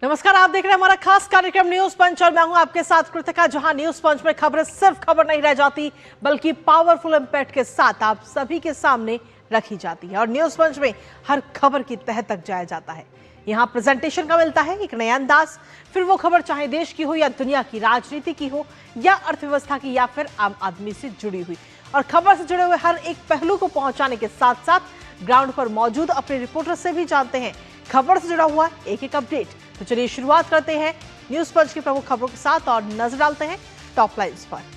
नमस्कार, आप देख रहे हैं हमारा खास कार्यक्रम न्यूज पंच और मैं हूं आपके साथ कृतिका। जहां न्यूज पंच में खबरें सिर्फ खबर नहीं रह जाती बल्कि पावरफुल इंपैक्ट के साथ आप सभी के सामने रखी जाती है और न्यूज पंच में हर खबर की तह तक जाया जाता है। यहां प्रेजेंटेशन का मिलता है एक नया अंदाज, फिर वो खबर चाहे देश की हो या दुनिया की, राजनीति की हो या अर्थव्यवस्था की या फिर आम आदमी से जुड़ी हुई, और खबर से जुड़े हुए हर एक पहलू को पहुंचाने के साथ साथ ग्राउंड पर मौजूद अपने रिपोर्टर से भी जानते हैं खबर से जुड़ा हुआ एक एक अपडेट। तो चलिए शुरुआत करते हैं न्यूज पंच की प्रमुख खबरों के साथ और नजर डालते हैं टॉप लाइन्स पर।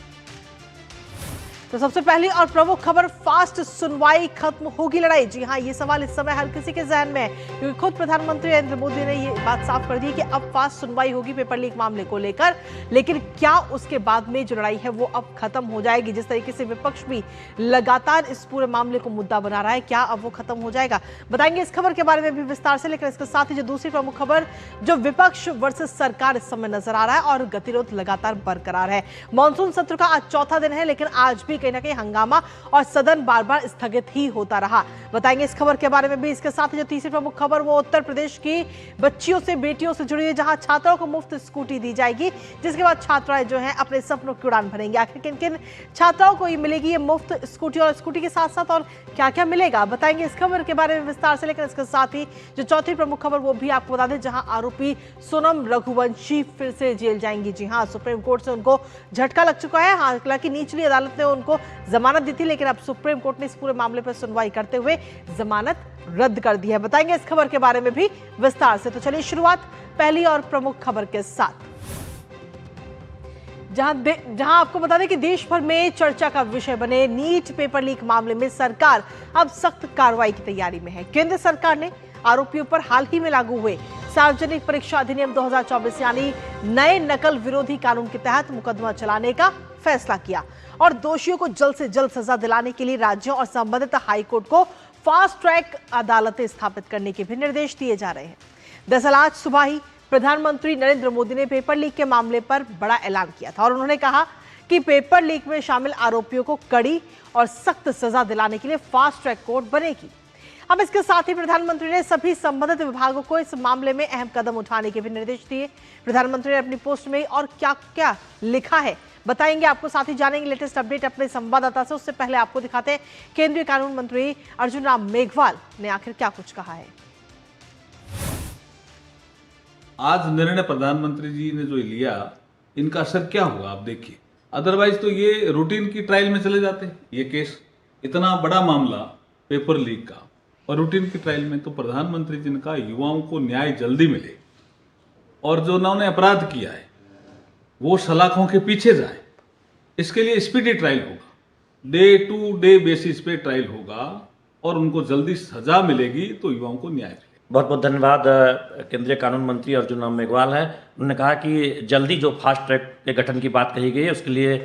तो सबसे पहली और प्रमुख खबर, फास्ट सुनवाई, खत्म होगी लड़ाई। जी हां, ये सवाल इस समय हर किसी के जहन में है क्योंकि खुद प्रधानमंत्री नरेंद्र मोदी ने ये बात साफ कर दी कि अब फास्ट सुनवाई होगी पेपर लीक मामले को लेकर, लेकिन क्या उसके बाद में जो लड़ाई है वो अब खत्म हो जाएगी? जिस तरीके से विपक्ष भी लगातार इस पूरे मामले को मुद्दा बना रहा है, क्या अब वो खत्म हो जाएगा? बताएंगे इस खबर के बारे में भी विस्तार से, लेकिन इसके साथ ही जो दूसरी प्रमुख खबर, जो विपक्ष वर्सेस सरकार इस समय नजर आ रहा है और गतिरोध लगातार बरकरार है। मानसून सत्र का आज चौथा दिन है, लेकिन आज भी कहीं ना कहीं हंगामा और सदन बार बार स्थगित ही होता रहा। बताएंगे इस खबर के बारे में भी। इसके साथ ही जो तीसरी प्रमुख खबर, वो उत्तर प्रदेश की बच्चियों से, बेटियों से जुड़ी है, जहां छात्राओं को मुफ्त स्कूटी दी जाएगी, जिसके बाद छात्राएं जो हैं अपने सपनों की उड़ान भरेंगे। आखिर किन किन छात्राओं को ये मिलेगी ये मुफ्त स्कूटी, और स्कूटी के साथ साथ और क्या क्या मिलेगा, बताएंगे इस खबर के बारे में विस्तार से। लेकिन इसके साथ ही जो चौथी प्रमुख खबर, वो भी आपको बता दें, जहां आरोपी सोनम रघुवंशी फिर से जेल जाएंगी। जी हां, सुप्रीम कोर्ट से उनको झटका लग चुका है। हालांकि निचली अदालत ने उनको जमानत दी थी, लेकिन अब सुप्रीम कोर्ट ने इस पूरे मामले पर सुनवाई करते हुए जमानत रद्द कर दी है। बताएंगे इस खबर के बारे में भी विस्तार से। तो चलिए शुरुआत पहली और प्रमुख खबर के साथ, जहां आपको बता दें कि देश भर में चर्चा का विषय बने नीट पेपर लीक मामले में सरकार अब सख्त कार्रवाई की तैयारी में है। केंद्र सरकार ने आरोपियों पर हाल ही में लागू हुए सार्वजनिक परीक्षा अधिनियम 2024 यानी नए नकल विरोधी कानून के तहत मुकदमा चलाने का फैसला किया और दोषियों को जल्द से जल्द सजा दिलाने के लिए राज्यों और संबंधित हाईकोर्ट को फास्ट ट्रैक अदालतें स्थापित करने के भी निर्देश दिए जा रहे हैं। दरअसल आज सुबह ही प्रधानमंत्री नरेंद्र मोदी ने पेपर लीक के मामले पर बड़ा ऐलान किया था और उन्होंने कहा कि पेपर लीक में शामिल आरोपियों को कड़ी और सख्त सजा दिलाने के लिए फास्ट ट्रैक कोर्ट बनेगी। अब इसके साथ ही प्रधानमंत्री ने सभी संबंधित विभागों को इस मामले में अहम कदम उठाने के भी निर्देश दिए। प्रधानमंत्री ने अपनी पोस्ट में और क्या क्या लिखा है बताएंगे आपको, साथ ही जानेंगे लेटेस्ट अपडेट अपने संवाददाता से। उससे पहले आपको दिखाते हैं केंद्रीय कानून मंत्री अर्जुन राम मेघवाल ने आखिर क्या कुछ कहा है। आज निर्णय प्रधानमंत्री जी ने जो लिया, इनका असर क्या हुआ आप देखिए। अदरवाइज तो ये रूटीन की ट्रायल में चले जाते। ये केस इतना बड़ा मामला पेपर लीक का और रूटीन की ट्रायल में, तो प्रधानमंत्री जी ने कहा युवाओं को न्याय जल्दी मिले और जो उन्होंने अपराध किया है वो सलाखों के पीछे जाए। इसके लिए स्पीडी ट्रायल होगा, डे टू डे बेसिस पे ट्रायल होगा और उनको जल्दी सजा मिलेगी तो युवाओं को न्याय मिलेगा। बहुत बहुत धन्यवाद। केंद्रीय कानून मंत्री अर्जुन राम मेघवाल हैं। उन्होंने कहा कि जल्दी जो फास्ट ट्रैक के गठन की बात कही गई है, उसके लिए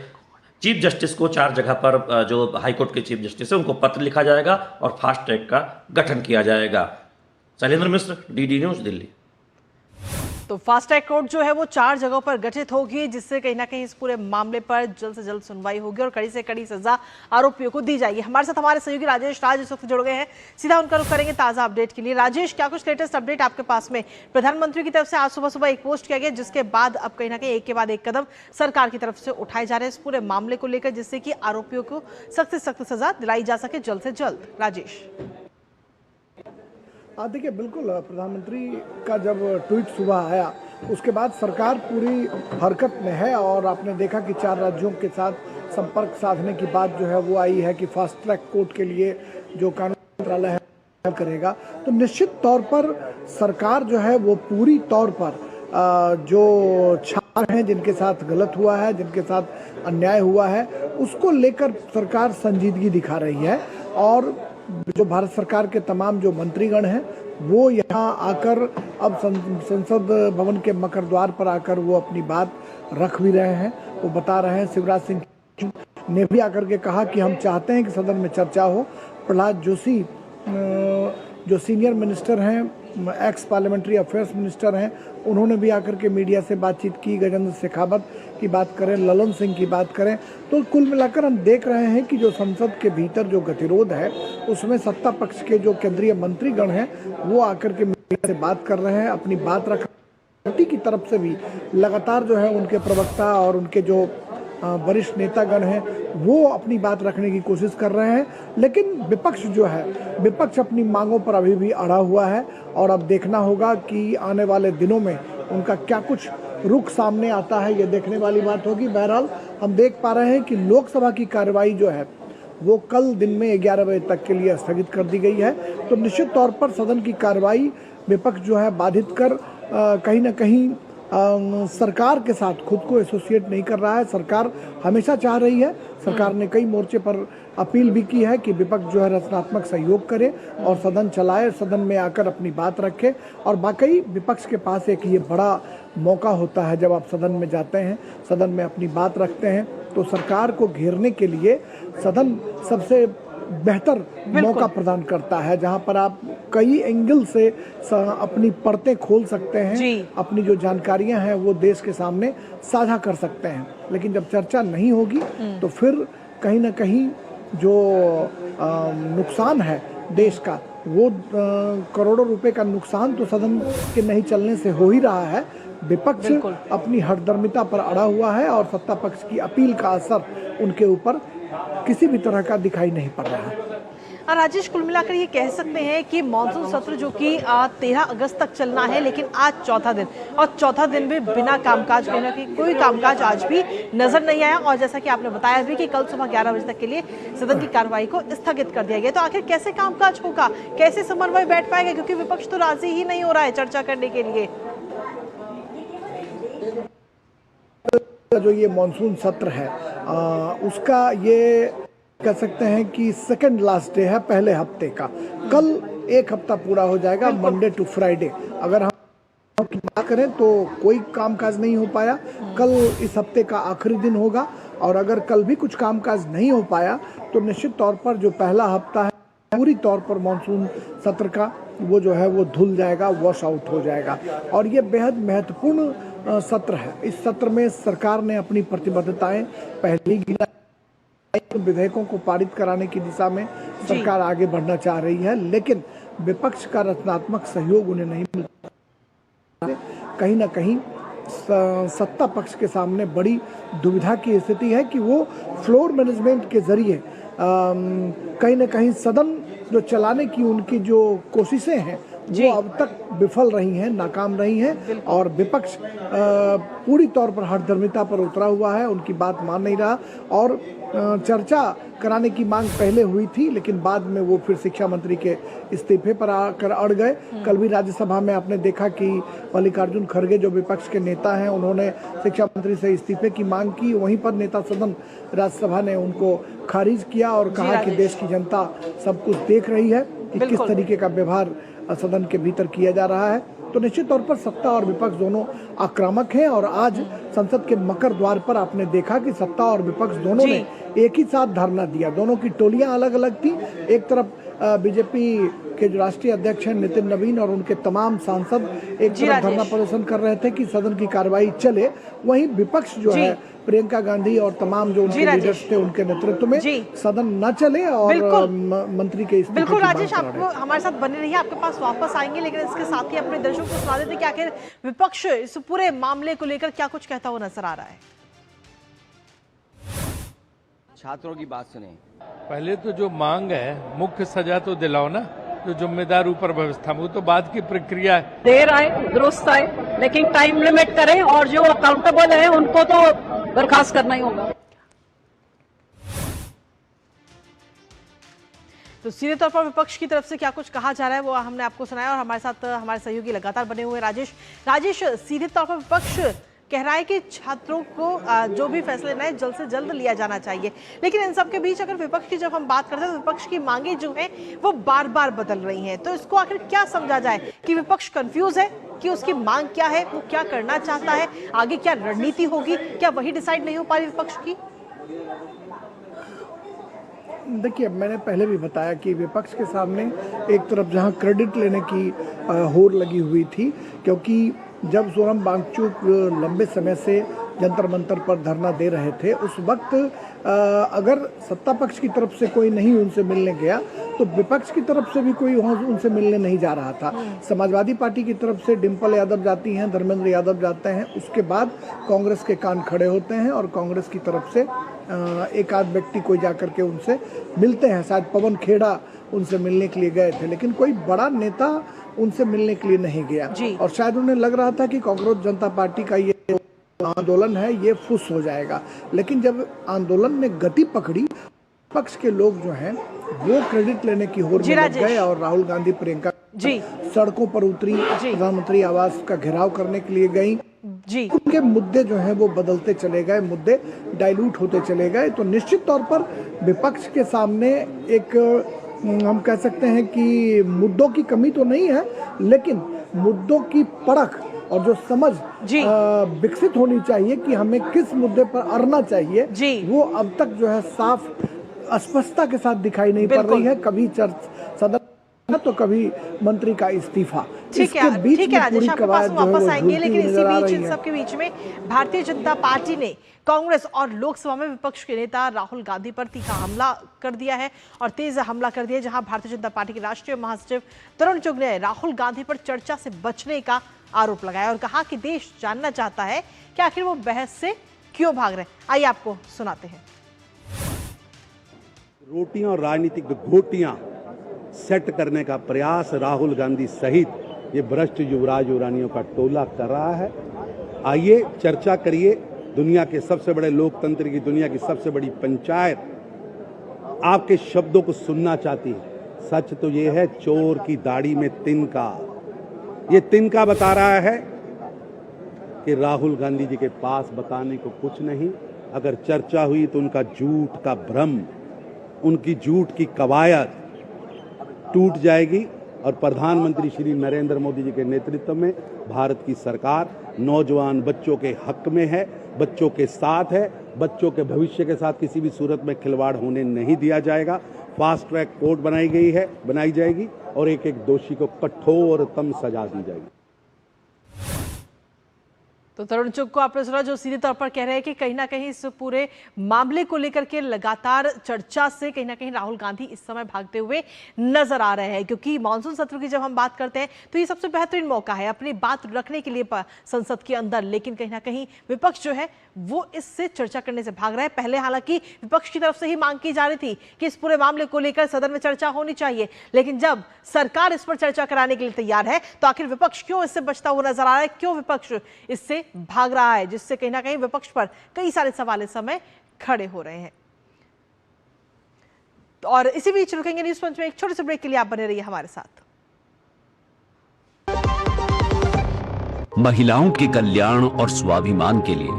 चीफ जस्टिस को 4 जगह पर, जो हाईकोर्ट के चीफ जस्टिस है, उनको पत्र लिखा जाएगा और फास्ट ट्रैक का गठन किया जाएगा। शैलेंद्र मिश्र, डीडी न्यूज, दिल्ली। तो फास्ट ट्रैक कोर्ट जो है वो 4 जगहों पर गठित होगी, जिससे कहीं ना कहीं इस पूरे मामले पर जल्द से जल्द सुनवाई होगी और कड़ी से कड़ी सजा आरोपियों को दी जाएगी। हमारे साथ हमारे सहयोगी राजेश राज इस वक्त जुड़ गए हैं, सीधा उनका रुख करेंगे ताजा अपडेट के लिए। राजेश, क्या कुछ लेटेस्ट अपडेट आपके पास में? प्रधानमंत्री की तरफ से आज सुबह सुबह एक पोस्ट किया गया, जिसके बाद अब कहीं ना कहीं एक के बाद एक कदम सरकार की तरफ से उठाए जा रहे हैं इस पूरे मामले को लेकर, जिससे कि आरोपियों को सख्त से सख्त सजा दिलाई जा सके जल्द से जल्द। राजेश, देखिए, बिल्कुल प्रधानमंत्री का जब ट्वीट सुबह आया उसके बाद सरकार पूरी हरकत में है और आपने देखा कि 4 राज्यों के साथ संपर्क साधने की बात जो है वो आई है कि फास्ट ट्रैक कोर्ट के लिए जो कानून मंत्रालय है करेगा। तो निश्चित तौर पर सरकार जो है वो पूरी तौर पर जो छात्र हैं जिनके साथ गलत हुआ है, जिनके साथ अन्याय हुआ है, उसको लेकर सरकार संजीदगी दिखा रही है और जो भारत सरकार के तमाम जो मंत्रीगण हैं वो यहाँ आकर अब संसद भवन के मकर द्वार पर आकर वो अपनी बात रख भी रहे हैं। वो बता रहे हैं, शिवराज सिंह ने भी आकर के कहा कि हम चाहते हैं कि सदन में चर्चा हो। प्रहलाद जोशी जो सीनियर मिनिस्टर हैं, एक्स पार्लियामेंट्री अफेयर्स मिनिस्टर हैं, उन्होंने भी आकर के मीडिया से बातचीत की। गजेंद्र शेखावत की बात करें, ललन सिंह की बात करें, तो कुल मिलाकर हम देख रहे हैं कि जो संसद के भीतर जो गतिरोध है उसमें सत्ता पक्ष के जो केंद्रीय मंत्रीगण हैं वो आकर के मीडिया से बात कर रहे हैं, अपनी बात रख तरफ से भी लगातार जो है उनके प्रवक्ता और उनके जो वरिष्ठ नेतागण हैं वो अपनी बात रखने की कोशिश कर रहे हैं, लेकिन विपक्ष अपनी मांगों पर अभी भी अड़ा हुआ है और अब देखना होगा कि आने वाले दिनों में उनका क्या कुछ रुख सामने आता है, ये देखने वाली बात होगी। बहरहाल हम देख पा रहे हैं कि लोकसभा की कार्रवाई जो है वो कल दिन में 11 बजे तक के लिए स्थगित कर दी गई है। तो निश्चित तौर पर सदन की कार्रवाई विपक्ष जो है बाधित कर कहीं ना कहीं सरकार के साथ खुद को एसोसिएट नहीं कर रहा है। सरकार हमेशा चाह रही है, सरकार ने कई मोर्चे पर अपील भी की है कि विपक्ष जो है रचनात्मक सहयोग करे और सदन चलाए, सदन में आकर अपनी बात रखे। और वाकई विपक्ष के पास एक ये बड़ा मौका होता है, जब आप सदन में जाते हैं, सदन में अपनी बात रखते हैं, तो सरकार को घेरने के लिए सदन सबसे बेहतर मौका प्रदान करता है, जहां पर आप कई एंगल से अपनी परतें खोल सकते हैं, अपनी जो जानकारियां हैं वो देश के सामने साझा कर सकते हैं। लेकिन जब चर्चा नहीं होगी तो फिर कहीं ना कहीं जो नुकसान है देश का, वो करोड़ों रुपए का नुकसान तो सदन के नहीं चलने से हो ही रहा है। विपक्ष अपनी हठधर्मिता पर अड़ा हुआ है और सत्ता पक्ष की अपील का असर उनके ऊपर किसी भी तरह का दिखाई नहीं पड़ रहा है। राजेश, कुल मिलाकर ये कह सकते हैं कि मॉनसून सत्र जो कि 13 अगस्त तक चलना है, लेकिन आज चौथा दिन, और चौथा दिन भी बिना कामकाज के, कि कोई कामकाज आज भी नजर नहीं आया। और जैसा कि आपने बताया भी कि कल सुबह 11 बजे तक के लिए सदन की कार्रवाई को स्थगित कर दिया गया। तो आखिर कैसे कामकाज होगा, कैसे समन्वय बैठ पाएगा, क्योंकि विपक्ष तो राजी ही नहीं हो रहा है चर्चा करने के लिए। जो ये मॉनसून सत्र है उसका ये कह सकते हैं कि सेकंड लास्ट डे है पहले हफ्ते का। कल एक हफ्ता पूरा हो जाएगा, मंडे टू फ्राइडे। अगर हम बात करें तो कोई कामकाज नहीं हो पाया, कल इस हफ्ते का आखिरी दिन होगा। और अगर कल भी कुछ कामकाज नहीं हो पाया तो निश्चित तौर पर जो पहला हफ्ता है पूरी तौर पर मॉनसून सत्र का वो जो है वो धुल जाएगा, वॉश आउट हो जाएगा। और ये बेहद महत्वपूर्ण सत्र है। इस सत्र में सरकार ने अपनी प्रतिबद्धताएं पहले गिनाई, विधेयकों को पारित कराने की दिशा में सरकार आगे बढ़ना चाह रही है, लेकिन विपक्ष का रचनात्मक सहयोग उन्हें नहीं मिलता। कहीं ना कहीं सत्ता पक्ष के सामने बड़ी दुविधा की स्थिति है कि वो फ्लोर मैनेजमेंट के जरिए कहीं ना कहीं सदन जो चलाने की उनकी जो कोशिशें हैं वो अब तक विफल रही हैं, नाकाम रही हैं। और विपक्ष पूरी तौर पर हठधर्मिता पर उतरा हुआ है, उनकी बात मान नहीं रहा। और चर्चा कराने की मांग पहले हुई थी, लेकिन बाद में वो फिर शिक्षा मंत्री के इस्तीफे पर आकर अड़ गए। कल भी राज्यसभा में आपने देखा कि मल्लिकार्जुन खड़गे जो विपक्ष के नेता हैं, उन्होंने शिक्षा मंत्री से इस्तीफे की मांग की। वहीं पर नेता सदन राज्यसभा ने उनको खारिज किया और कहा कि देश की जनता सब कुछ देख रही है कि किस तरीके का व्यवहार सदन के भीतर किया जा रहा है। तो निश्चित तौर पर सत्ता और विपक्ष दोनों आक्रामक हैं। और आज संसद के मकर द्वार पर आपने देखा कि सत्ता और विपक्ष दोनों ने एक ही साथ धरना दिया। दोनों की टोलियां अलग अलग थी। एक तरफ बीजेपी के जो राष्ट्रीय अध्यक्ष हैं नितिन नवीन और उनके तमाम सांसद एक तरफ धरना प्रदर्शन कर रहे थे कि सदन की कार्रवाई चले, वहीं विपक्ष जो है प्रियंका गांधी और तमाम जो उनके लीडर्स थे उनके नेतृत्व में सदन न चले और मंत्री के इस्तीफे। बिल्कुल राजेश, आप हमारे साथ बने रहिए, आपके पास वापस आएंगे, लेकिन इसके साथ ही अपने दर्शकों को सुना देते कि आखिर विपक्ष इस पूरे मामले को लेकर क्या कुछ कहता हुआ नजर आ रहा है। छात्रों की बात सुने। पहले तो जो मांग है, मुख्य सजा तो दिलाओ ना, जो जिम्मेदार ऊपर व्यवस्था में, वो तो बाद की प्रक्रिया है। देर आए दुरुस्त आए, लेकिन टाइम लिमिट करें और जो अकाउंटेबल है उनको तो बर्खास्त करना ही होगा। तो सीधे तौर पर विपक्ष की तरफ से क्या कुछ कहा जा रहा है वो हमने आपको सुनाया और हमारे साथ हमारे सहयोगी लगातार बने हुए राजेश, सीधे तौर पर विपक्ष कह रहा है कि छात्रों को जो भी फैसले लेना है जल्द से जल्द लिया जाना चाहिए, लेकिन इन सब के बीच अगर विपक्ष की जब हम बात करते हैं तो विपक्ष की मांगे जो है वो बार बार बदल रही हैं। तो इसको आखिर क्या समझा जाए कि विपक्ष कंफ्यूज है कि उसकी मांग क्या है, वो क्या करना चाहता है, आगे क्या रणनीति होगी, क्या वही डिसाइड नहीं हो पा रही विपक्ष की? देखिए, मैंने पहले भी बताया कि विपक्ष के सामने एक तरफ जहां क्रेडिट लेने की होड़ लगी हुई थी, क्योंकि जब सोनम वांगचुक लंबे समय से जंतर मंतर पर धरना दे रहे थे, उस वक्त अगर सत्ता पक्ष की तरफ से कोई नहीं उनसे मिलने गया तो विपक्ष की तरफ से भी कोई उनसे मिलने नहीं जा रहा था। समाजवादी पार्टी की तरफ से डिम्पल यादव जाती हैं, धर्मेंद्र यादव जाते हैं, उसके बाद कांग्रेस के कान खड़े होते हैं और कांग्रेस की तरफ से एक आध व्यक्ति कोई जाकर के उनसे मिलते हैं। शायद पवन खेड़ा उनसे मिलने के लिए गए थे, लेकिन कोई बड़ा नेता उनसे मिलने के लिए नहीं गया और शायद उन्हें लग रहा था कि कांग्रेस जनता पार्टी का ये आंदोलन है ये फुस हो जाएगा। लेकिन जब आंदोलन ने गति पकड़ी, पक्ष के लोग जो हैं वो क्रेडिट लेने की होड़ में लग गए और राहुल गांधी प्रियंका सड़कों पर उतरी, प्रधानमंत्री आवास का घेराव करने के लिए गई। उनके मुद्दे जो हैं वो बदलते चले गए, मुद्दे डाइल्यूट होते चले गए। तो निश्चित तौर पर विपक्ष के सामने एक हम कह सकते हैं कि मुद्दों की कमी तो नहीं है, लेकिन मुद्दों की परख और जो समझ विकसित होनी चाहिए कि हमें किस मुद्दे पर अड़ना चाहिए, वो अब तक जो है साफ स्पष्टता के साथ दिखाई नहीं पड़ रही है। कभी सदन तो कभी मंत्री का इस्तीफा। ठीक है राजेश, आपके पास वापस आएंगे, लेकिन इसी बीच इन सबके बीच में भारतीय जनता पार्टी ने कांग्रेस और लोकसभा में विपक्ष के नेता राहुल गांधी पर तीखा हमला कर दिया है और तेज हमला कर दिया, जहां भारतीय जनता पार्टी के राष्ट्रीय महासचिव तरुण चुग ने राहुल गांधी पर चर्चा से बचने का आरोप लगाया और कहा कि देश जानना चाहता है कि आखिर वो बहस से क्यों भाग रहे। आइए आपको सुनाते हैं। रोटियां और राजनीतिक घोटियां सेट करने का प्रयास राहुल गांधी सहित ये भ्रष्ट युवराज युवरानियों का टोला कर रहा है। आइए चर्चा करिए। दुनिया के सबसे बड़े लोकतंत्र की, दुनिया की सबसे बड़ी पंचायत आपके शब्दों को सुनना चाहती है। सच तो ये है, चोर की दाढ़ी में तिनका। ये तिनका बता रहा है कि राहुल गांधी जी के पास बताने को कुछ नहीं। अगर चर्चा हुई तो उनका झूठ का भ्रम, उनकी झूठ की कवायद टूट जाएगी और प्रधानमंत्री श्री नरेंद्र मोदी जी के नेतृत्व में भारत की सरकार नौजवान बच्चों के हक में है, बच्चों के साथ है। बच्चों के भविष्य के साथ किसी भी सूरत में खिलवाड़ होने नहीं दिया जाएगा। फास्ट ट्रैक कोर्ट बनाई जाएगी और एक एक दोषी को कठोरतम सजा दी जाएगी। तो तरुण चुग को आपने सुना, जो सीधे तौर पर कह रहे हैं कि कहीं ना कहीं इस पूरे मामले को लेकर के लगातार चर्चा से कहीं ना कहीं राहुल गांधी इस समय भागते हुए नजर आ रहे हैं, क्योंकि मानसून सत्र की जब हम बात करते हैं तो ये सबसे बेहतरीन मौका है अपनी बात रखने के लिए संसद के अंदर, लेकिन कहीं ना कहीं विपक्ष जो है वो इससे चर्चा करने से भाग रहा है। पहले हालांकि विपक्ष की तरफ से ही मांग की जा रही थी कि इस पूरे मामले को लेकर सदन में चर्चा होनी चाहिए, लेकिन जब सरकार इस पर चर्चा कराने के लिए तैयार है तो आखिर विपक्ष क्यों इससे बचता हुआ नजर आ रहा है, क्यों विपक्ष इससे भाग रहा है, जिससे कहीं ना कहीं विपक्ष पर कई सारे सवाल इस समय खड़े हो रहे हैं। और इसी बीच रुकेंगे न्यूज पंच में एक छोटे से ब्रेक के लिए, आप बने रहिए हमारे साथ। महिलाओं के कल्याण और स्वाभिमान के लिए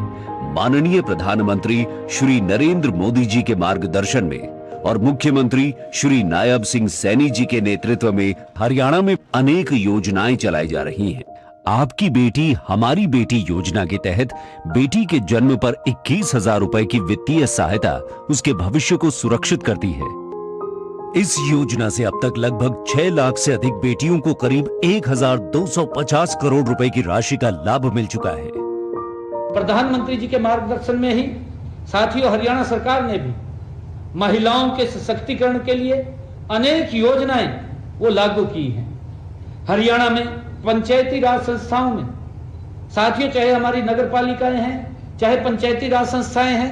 माननीय प्रधानमंत्री श्री नरेंद्र मोदी जी के मार्गदर्शन में और मुख्यमंत्री श्री नायब सिंह सैनी जी के नेतृत्व में हरियाणा में अनेक योजनाएं चलाई जा रही हैं। आपकी बेटी हमारी बेटी योजना के तहत बेटी के जन्म पर 21,000 रुपए की वित्तीय सहायता उसके भविष्य को सुरक्षित करती है। इस योजना से अब तक लगभग 6 लाख से अधिक बेटियों को करीब 1,250 करोड़ रुपए की राशि का लाभ मिल चुका है। प्रधानमंत्री जी के मार्गदर्शन में ही साथियों हरियाणा सरकार ने भी महिलाओं के सशक्तिकरण के लिए अनेक योजनाएं वो लागू की हैं। हरियाणा में पंचायती राज संस्थाओं में साथियों, चाहे हमारी नगर पालिकाएं हैं, चाहे पंचायती राज संस्थाएं हैं,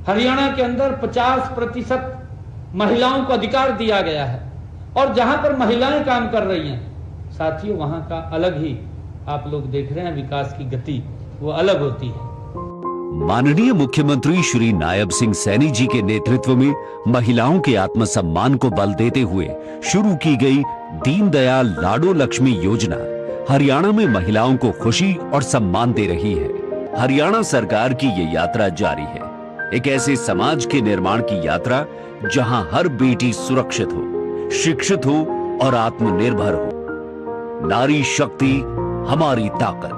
हरियाणा के अंदर 50% महिलाओं को अधिकार दिया गया है। और जहां पर महिलाएं काम कर रही हैं साथियों, वहां का अलग ही आप लोग देख रहे हैं विकास की गति वो अलग होती है। माननीय मुख्यमंत्री श्री नायब सिंह सैनी जी के नेतृत्व में महिलाओं के आत्मसम्मान को बल देते हुए शुरू की गई दीनदयाल लाडो लक्ष्मी योजना हरियाणा में महिलाओं को खुशी और सम्मान दे रही है। हरियाणा सरकार की ये यात्रा जारी है, एक ऐसे समाज के निर्माण की यात्रा जहां हर बेटी सुरक्षित हो, शिक्षित हो और आत्मनिर्भर हो। नारी शक्ति हमारी ताकत।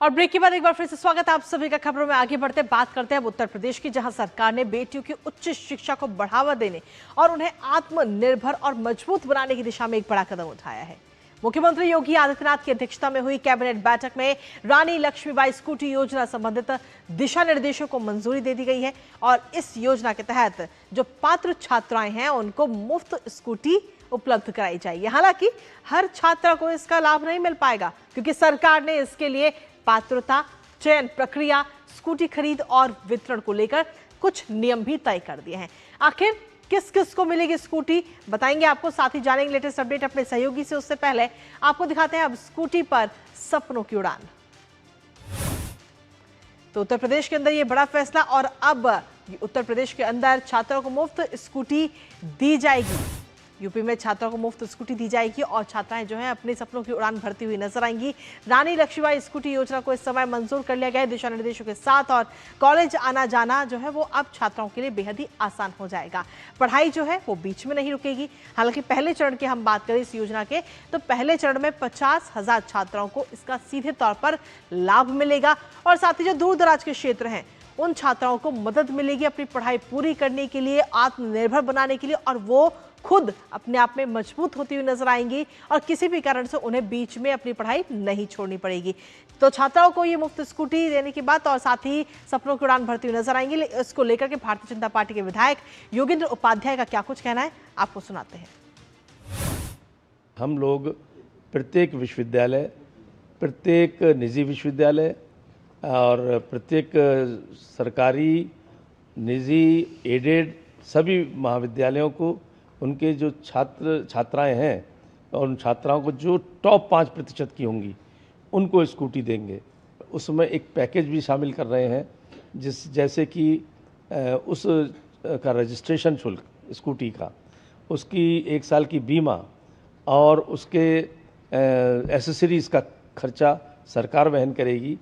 और ब्रेक के बाद एक बार फिर से स्वागत है आप सभी का। खबरों में आगे बढ़ते बात करते हैं अब उत्तर प्रदेश की, जहां सरकार ने बेटियों की उच्च शिक्षा को बढ़ावा देने और उन्हें आत्मनिर्भर और मजबूत बनाने की दिशा में एक बड़ा कदम उठाया है। मुख्यमंत्री योगी आदित्यनाथ की अध्यक्षता में हुई कैबिनेट बैठक में रानी लक्ष्मीबाई स्कूटी योजना संबंधित दिशा निर्देशों को मंजूरी दे दी गई है और इस योजना के तहत जो पात्र छात्राएं हैं उनको मुफ्त स्कूटी उपलब्ध कराई जाएगी। हालांकि हर छात्रा को इसका लाभ नहीं मिल पाएगा क्योंकि सरकार ने इसके लिए पात्रता, चयन प्रक्रिया, स्कूटी खरीद और वितरण को लेकर कुछ नियम भी तय कर दिए हैं। आखिर किस किस को मिलेगी स्कूटी बताएंगे आपको, साथ ही जानेंगे लेटेस्ट अपडेट अपने सहयोगी से। उससे पहले आपको दिखाते हैं अब स्कूटी पर सपनों की उड़ान। तो उत्तर प्रदेश के अंदर ये बड़ा फैसला और अब उत्तर प्रदेश के अंदर छात्रों को मुफ्त स्कूटी दी जाएगी। यूपी में छात्रों को मुफ्त स्कूटी दी जाएगी और छात्राएं जो हैं अपने सपनों की उड़ान भरती हुई नजर आएंगी। रानी लक्ष्मीबाई स्कूटी योजना को इस समय मंजूर कर लिया गया है दिशा निर्देशों के साथ और कॉलेज आना जाना जो है वो अब छात्राओं के लिए बेहद ही आसान हो जाएगा। पढ़ाई जो है वो बीच में नहीं रुकेगी। हालांकि पहले चरण की हम बात करें इस योजना के तो पहले चरण में 50,000 छात्राओं को इसका सीधे तौर पर लाभ मिलेगा और साथ ही जो दूर दराज के क्षेत्र हैं उन छात्राओं को मदद मिलेगी अपनी पढ़ाई पूरी करने के लिए, आत्मनिर्भर बनाने के लिए और वो खुद अपने आप में मजबूत होती हुई नजर आएंगी और किसी भी कारण से उन्हें बीच में अपनी पढ़ाई नहीं छोड़नी पड़ेगी। तो छात्राओं को ये मुफ्त स्कूटी देने की बात और साथ ही सपनों की उड़ान भरती हुई नजर आएंगी। इसको लेकर के भारतीय जनता पार्टी के विधायक योगेंद्र उपाध्याय का क्या कुछ कहना है आपको सुनाते हैं। हम लोग प्रत्येक विश्वविद्यालय, प्रत्येक निजी विश्वविद्यालय और प्रत्येक सरकारी, निजी, एडेड सभी महाविद्यालयों को उनके जो छात्राएं हैं और उन छात्राओं को जो टॉप 5% की होंगी उनको स्कूटी देंगे। उसमें एक पैकेज भी शामिल कर रहे हैं जैसे कि उस का रजिस्ट्रेशन शुल्क स्कूटी का, उसकी 1 साल की बीमा और उसके एसेसरीज का खर्चा सरकार वहन करेगी।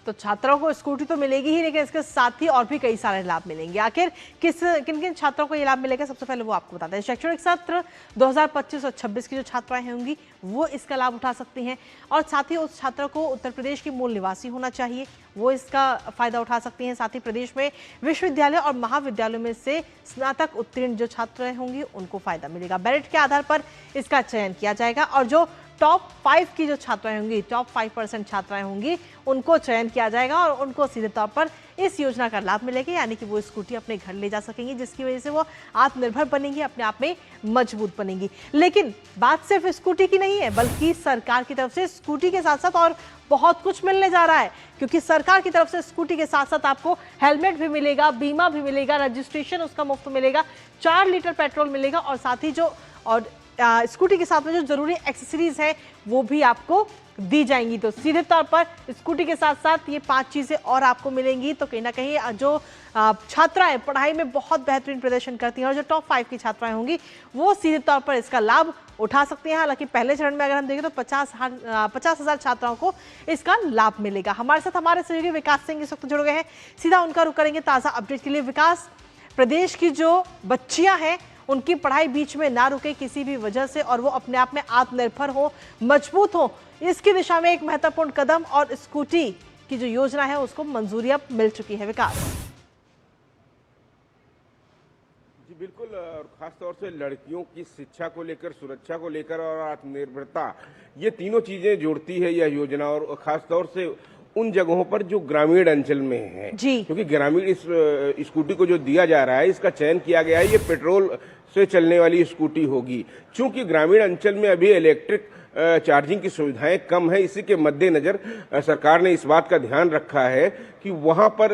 तो छात्रों को स्कूटी तो मिलेगी ही लेकिन इसके साथ ही और भी कई सारे लाभ मिलेंगे। आखिर किन किन छात्रों को ये लाभ मिलेगा सबसे पहले वो आपको बताते हैं। शैक्षणिक सत्र 2025 और 26 की जो छात्राएं होंगी वो इसका लाभ उठा सकती हैं और साथ ही उस छात्रों को उत्तर प्रदेश की मूल निवासी होना चाहिए, वो इसका फायदा उठा सकती हैं। साथ ही प्रदेश में विश्वविद्यालय और महाविद्यालयों में से स्नातक उत्तीर्ण जो छात्राएं होंगी उनको फायदा मिलेगा। मेरिट के आधार पर इसका चयन किया जाएगा और जो टॉप 5 की जो छात्राएं होंगी, टॉप 5% छात्राएं होंगी उनको चयन किया जाएगा और उनको सीधे तौर पर इस योजना का लाभ मिलेगा, यानी कि वो स्कूटी अपने घर ले जा सकेंगी जिसकी वजह से वो आत्मनिर्भर बनेंगी, अपने आप में मजबूत बनेंगी। लेकिन बात सिर्फ स्कूटी की नहीं है बल्कि सरकार की तरफ से स्कूटी के साथ साथ और बहुत कुछ मिलने जा रहा है क्योंकि सरकार की तरफ से स्कूटी के साथ साथ आपको हेलमेट भी मिलेगा, बीमा भी मिलेगा, रजिस्ट्रेशन उसका मुफ्त मिलेगा, 4 लीटर पेट्रोल मिलेगा और साथ ही जो स्कूटी के साथ में जो जरूरी एक्सेसरीज हैं वो भी आपको दी जाएंगी। तो सीधे तौर पर स्कूटी के साथ साथ ये 5 चीजें और आपको मिलेंगी। तो कहीं ना कहीं जो छात्राएं पढ़ाई में बहुत बेहतरीन प्रदर्शन करती हैं और जो टॉप 5 की छात्राएं होंगी वो सीधे तौर पर इसका लाभ उठा सकती हैं। हालांकि पहले चरण में अगर हम देखें तो 50,000 छात्राओं को इसका लाभ मिलेगा। हमारे साथ हमारे सहयोगी विकास सिंह इस वक्त जुड़ गए हैं, सीधा उनका रुख करेंगे ताजा अपडेट के लिए। विकास, प्रदेश की जो बच्चियां हैं उनकी पढ़ाई बीच में ना रुके किसी भी वजह से और वो अपने आप में आत्मनिर्भर हो, मजबूत हो, इसकी दिशा में एक महत्वपूर्ण कदम और स्कूटी की जो योजना है उसको मंजूरी अब मिल चुकी है। विकास जी बिल्कुल, और खास तौर से लड़कियों की शिक्षा को लेकर, सुरक्षा को लेकर और आत्मनिर्भरता, ये तीनों चीजें जोड़ती है यह योजना और खास तौर से उन जगहों पर जो ग्रामीण अंचल में है, क्योंकि ग्रामीण इस स्कूटी को जो दिया जा रहा है इसका चयन किया गया है, ये पेट्रोल से चलने वाली स्कूटी होगी। चूंकि ग्रामीण अंचल में अभी इलेक्ट्रिक चार्जिंग की सुविधाएं कम है, इसी के मद्देनजर सरकार ने इस बात का ध्यान रखा है कि वहां पर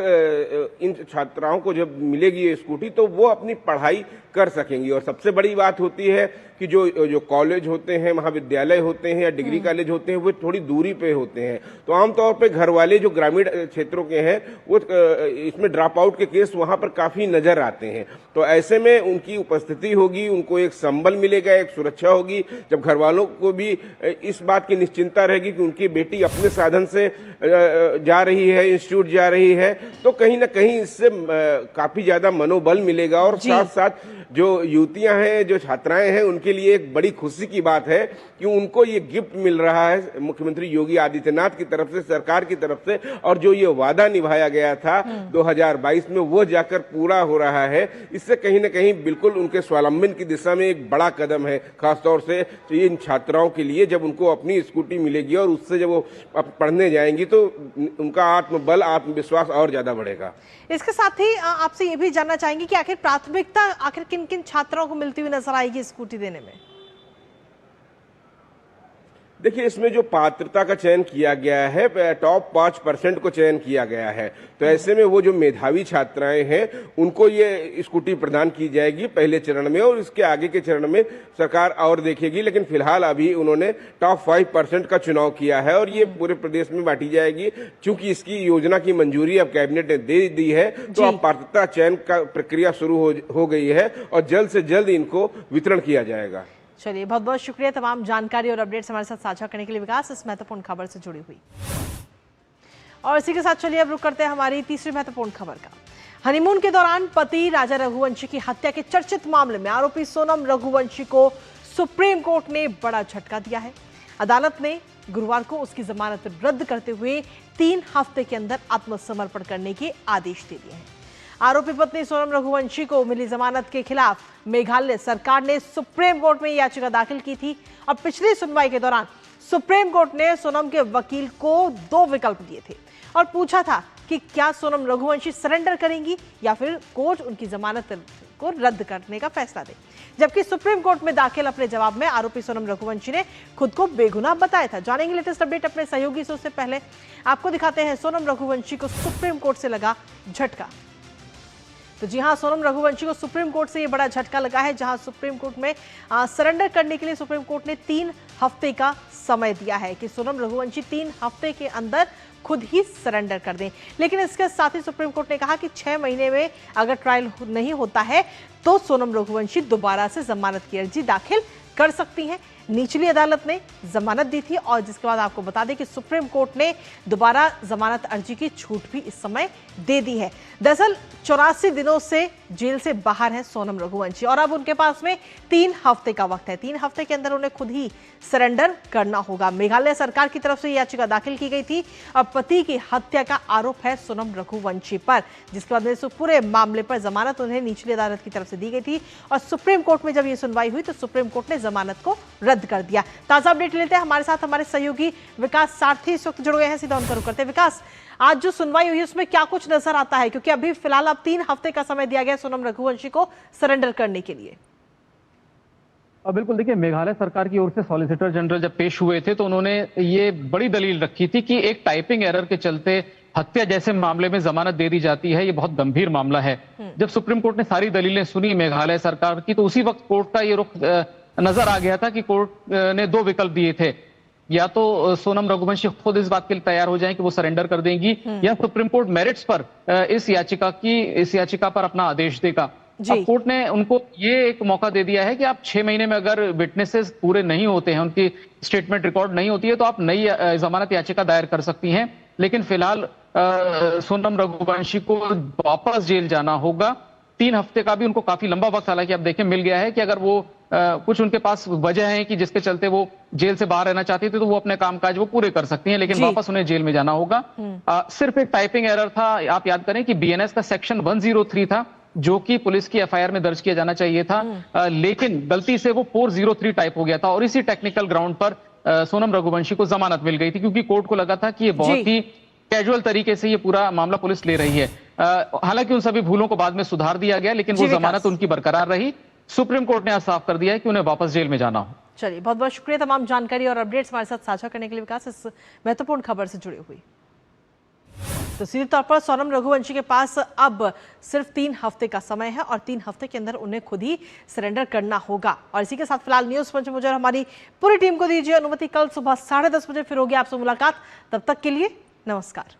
इन छात्राओं को जब मिलेगी ये स्कूटी तो वो अपनी पढ़ाई कर सकेंगी। और सबसे बड़ी बात होती है कि जो कॉलेज होते हैं, महाविद्यालय होते हैं या डिग्री कॉलेज होते हैं वो थोड़ी दूरी पे होते हैं, तो आमतौर पे घर वाले जो ग्रामीण क्षेत्रों के हैं वो इसमें ड्रॉप आउट के केस वहां पर काफी नजर आते हैं। तो ऐसे में उनकी उपस्थिति होगी, उनको एक संबल मिलेगा, एक सुरक्षा होगी। जब घर वालों को भी इस बात की निश्चिंता रहेगी कि उनकी बेटी अपने साधन से जा रही है, इंस्टीट्यूट जा रही है, तो कहीं ना कहीं इससे काफी ज्यादा मनोबल मिलेगा। और साथ साथ जो युवतियां हैं, जो छात्राएं हैं, उनके लिए एक बड़ी खुशी की बात है कि उनको ये गिफ्ट मिल रहा है मुख्यमंत्री योगी आदित्यनाथ की तरफ से, सरकार की तरफ से, और जो ये वादा निभाया गया था 2022 में वो जाकर पूरा हो रहा है। इससे कहीं ना कहीं बिल्कुल उनके स्वावलंबन की दिशा में एक बड़ा कदम है, खासतौर से इन छात्राओं के लिए। जब उनको अपनी स्कूटी मिलेगी और उससे जब वो पढ़ने जाएंगी तो उनका आत्मबल, आत्मविश्वास और ज्यादा बढ़ेगा। इसके साथ ही आपसे ये भी जानना चाहेंगे कि आखिर प्राथमिकता आखिर किन किन छात्राओं को मिलती हुई नजर आएगी स्कूटी देने में? देखिए, इसमें जो पात्रता का चयन किया गया है, टॉप 5% को चयन किया गया है, तो ऐसे में वो जो मेधावी छात्राएं हैं उनको ये स्कूटी प्रदान की जाएगी पहले चरण में, और इसके आगे के चरण में सरकार और देखेगी। लेकिन फिलहाल अभी उन्होंने टॉप 5% का चुनाव किया है और ये पूरे प्रदेश में बांटी जाएगी। चूंकि इसकी योजना की मंजूरी अब कैबिनेट ने दे दी है, तो अब पात्रता चयन का प्रक्रिया शुरू हो गई है और जल्द से जल्द इनको वितरण किया जाएगा। चलिए, बहुत बहुत शुक्रिया तमाम जानकारी और अपडेट्स हमारे साथ साझा करने के लिए विकास, इस महत्वपूर्ण खबर से जुड़ी हुई। और इसी के साथ चलिए अब रुक करते हैं हमारी तीसरी महत्वपूर्ण खबर का। हनीमून के दौरान पति राजा रघुवंशी की हत्या के चर्चित मामले में आरोपी सोनम रघुवंशी को सुप्रीम कोर्ट ने बड़ा झटका दिया है। अदालत ने गुरुवार को उसकी जमानत रद्द करते हुए 3 हफ्ते के अंदर आत्मसमर्पण करने के आदेश दे दिए हैं। आरोपी पत्नी सोनम रघुवंशी को मिली जमानत के खिलाफ मेघालय सरकार ने सुप्रीम कोर्ट में याचिका दाखिल की थी और पिछली सुनवाई के दौरान सुप्रीम कोर्ट ने सोनम के वकील को 2 विकल्प दिए थे और पूछा था कि क्या सोनम रघुवंशी सरेंडर करेंगी या फिर कोर्ट उनकी जमानत को रद्द करने का फैसला दे। जबकि सुप्रीम कोर्ट में दाखिल अपने जवाब में आरोपी सोनम रघुवंशी ने खुद को बेगुनाह बताया था। जानेंगे लेटेस्ट अपडेट अपने सहयोगी से। उससे पहले आपको दिखाते हैं सोनम रघुवंशी को सुप्रीम कोर्ट से लगा झटका। तो जी हां, सोनम रघुवंशी को सुप्रीम कोर्ट से ये बड़ा झटका लगा है, जहां सुप्रीम कोर्ट में सरेंडर करने के लिए सुप्रीम कोर्ट ने 3 हफ्ते का समय दिया है कि सोनम रघुवंशी 3 हफ्ते के अंदर खुद ही सरेंडर कर दें। लेकिन इसके साथ ही सुप्रीम कोर्ट ने कहा कि 6 महीने में अगर ट्रायल नहीं होता है तो सोनम रघुवंशी दोबारा से जमानत की अर्जी दाखिल कर सकती हैं। निचली अदालत ने जमानत दी थी और जिसके बाद आपको बता दें कि सुप्रीम कोर्ट ने दोबारा जमानत अर्जी की छूट भी इस समय दे दी है। दरअसल 84 दिनों से जेल से बाहर है सोनम रघुवंशी और अब उनके पास में 3 हफ्ते का वक्त है। 3 हफ्ते के अंदर उन्हें खुद ही सरेंडर करना होगा। मेघालय सरकार की तरफ से याचिका दाखिल की गई थी और पति की हत्या का आरोप है सोनम रघुवंशी पर, जिसके बाद इस पूरे मामले पर जमानत उन्हें निचली अदालत की तरफ से दी गई थी और सुप्रीम कोर्ट में जब ये सुनवाई हुई तो सुप्रीम कोर्ट ने जमानत को रद्द कर दिया। ताजा अपडेट लेते हैं, हमारे साथ हमारे सहयोगी विकास सारथी इस वक्त जुड़ गए हैं, सीधा उनका रुख करते हैं। विकास, आज जो सुनवाई हुई उसमें क्या कुछ नजर आता है, क्योंकि अभी फिलहाल अब 3 हफ्ते का समय दिया गया सोनम रघुवंशी को सरेंडर करने के लिए? बिल्कुल, देखिए, मेघालय सरकार की ओर से सॉलिसिटर जनरल जब पेश हुए थे तो उन्होंने ये बड़ी दलील रखी थी कि एक टाइपिंग एरर के चलते हत्या जैसे मामले में जमानत दे दी जाती है, ये बहुत गंभीर मामला है। जब सुप्रीम कोर्ट ने सारी दलीलें सुनी मेघालय सरकार की तो उसी वक्त कोर्ट का ये रुख नजर आ गया था कि कोर्ट ने 2 विकल्प दिए थे, या तो सोनम रघुवंशी खुद इस बात के लिए तैयार हो जाएं कि वो सरेंडर कर देंगी या सुप्रीम कोर्ट मेरिट्स पर इस याचिका पर अपना आदेश देगा। अब कोर्ट ने उनको ये एक मौका दे दिया है कि आप 6 महीने में अगर विटनेसेस पूरे नहीं होते हैं, उनकी स्टेटमेंट रिकॉर्ड नहीं होती है, तो आप नई जमानत याचिका दायर कर सकती हैं। लेकिन फिलहाल सोनम रघुवंशी को वापस जेल जाना होगा। 3 हफ्ते का भी उनको काफी लंबा वक्त हालांकि अब देखें मिल गया है कि अगर वो कुछ उनके पास वजह है कि जिसके चलते वो जेल से बाहर रहना चाहती थी तो वो अपने कामकाज वो पूरे कर सकती हैं, लेकिन वापस उन्हें जेल में जाना होगा। सिर्फ एक टाइपिंग एरर था। आप याद करें कि बीएनएस का सेक्शन 103 था जो कि पुलिस की एफआईआर में दर्ज किया जाना चाहिए था, लेकिन गलती से वो 403 टाइप हो गया था और इसी टेक्निकल ग्राउंड पर सोनम रघुवंशी को जमानत मिल गई थी, क्योंकि कोर्ट को लगा था कि ये बहुत ही कैजुअल तरीके से ये पूरा मामला पुलिस ले रही है। हालांकि उन सभी भूलों को बाद में सुधार दिया गया, लेकिन वो जमानत उनकी बरकरार रही। सुप्रीम कोर्ट ने आज साफ कर दिया है कि उन्हें वापस जेल में जाना हो। चलिए, बहुत बहुत शुक्रिया तमाम जानकारी और अपडेट्स हमारे साथ साझा करने के लिए विकास, इस महत्वपूर्ण खबर से जुड़ी हुई। तो सीधे तौर पर सोनम रघुवंशी के पास अब सिर्फ 3 हफ्ते का समय है और 3 हफ्ते के अंदर उन्हें खुद ही सरेंडर करना होगा। और इसी के साथ फिलहाल न्यूज पंच मुझे और हमारी पूरी टीम को दीजिए अनुमति। कल सुबह 10:30 बजे फिर होगी आपसे मुलाकात। तब तक के लिए नमस्कार।